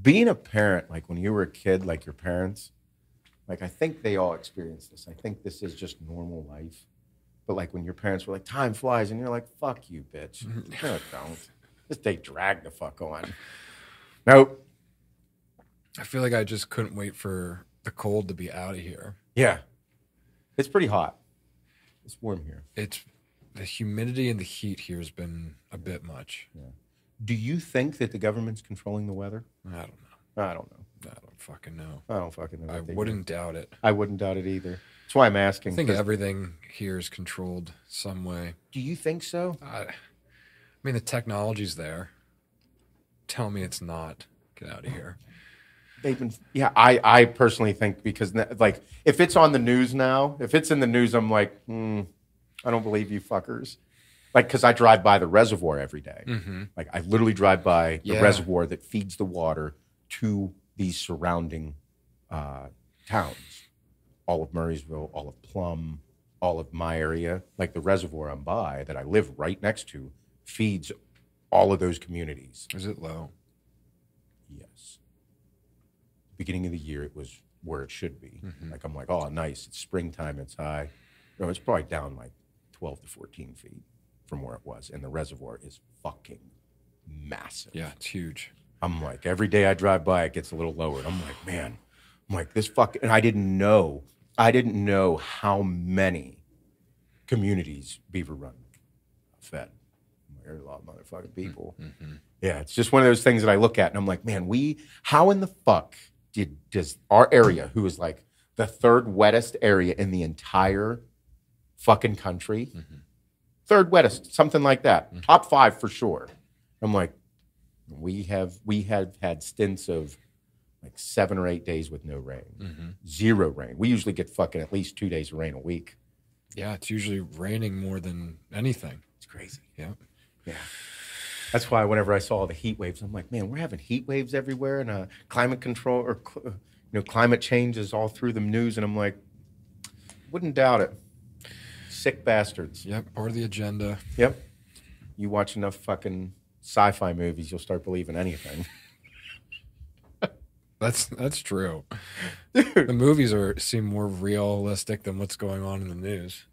being a parent, like when you were a kid, like your parents, like I think they all experienced this. I think this is just normal life. But like when your parents were like, time flies, and you're like, fuck you, bitch. No, it don't. This day drag the fuck on. Nope. I feel like I just couldn't wait for the cold to be out of here. Yeah. It's pretty hot. It's warm here. It's the humidity and the heat here has been a bit much. Yeah. Do you think that the government's controlling the weather? I don't know. I don't know. I don't fucking know. I don't fucking know. I wouldn't doubt it. I wouldn't doubt it either. That's why I'm asking. I think everything here is controlled some way. Do you think so? I mean, the technology's there. Tell me it's not. Get out of here. They've been, yeah. I personally think because like if it's on the news now, if it's in the news, I'm like, I don't believe you fuckers. Like, because I drive by the reservoir every day. Mm-hmm. Like, I literally drive by the reservoir that feeds the water to these surrounding towns. All of Murraysville, all of Plum, all of my area. Like, the reservoir I'm by that I live right next to feeds all of those communities. Is it low? Yes. Beginning of the year, it was where it should be. Mm-hmm. Like, I'm like, oh, nice. It's springtime. It's high. No, it's probably down like 12 to 14 feet from where it was. And the reservoir is fucking massive. Yeah, it's huge. I'm like, every day I drive by, it gets a little lower. And I'm like, man, I'm like, this fucking, and I didn't know how many communities Beaver Run fed. There's a lot of motherfucking people. Mm-hmm. Yeah, it's just one of those things that I look at and I'm like, man, how in the fuck does our area, who is like the third wettest area in the entire fucking country, third wettest, something like that, top 5 for sure. I'm like, we have had stints of like 7 or 8 days with no rain, 0 rain. We usually get fucking at least 2 days of rain a week. Yeah, it's usually raining more than anything. It's crazy. Yeah. Yeah. That's why whenever I saw the heat waves, I'm like, man, we're having heat waves everywhere, and climate control or climate change is all through the news, and I'm like, wouldn't doubt it. Sick bastards. Yep, part of the agenda. Yep. You watch enough fucking sci-fi movies, you'll start believing anything. That's true. Dude. The movies seem more realistic than what's going on in the news.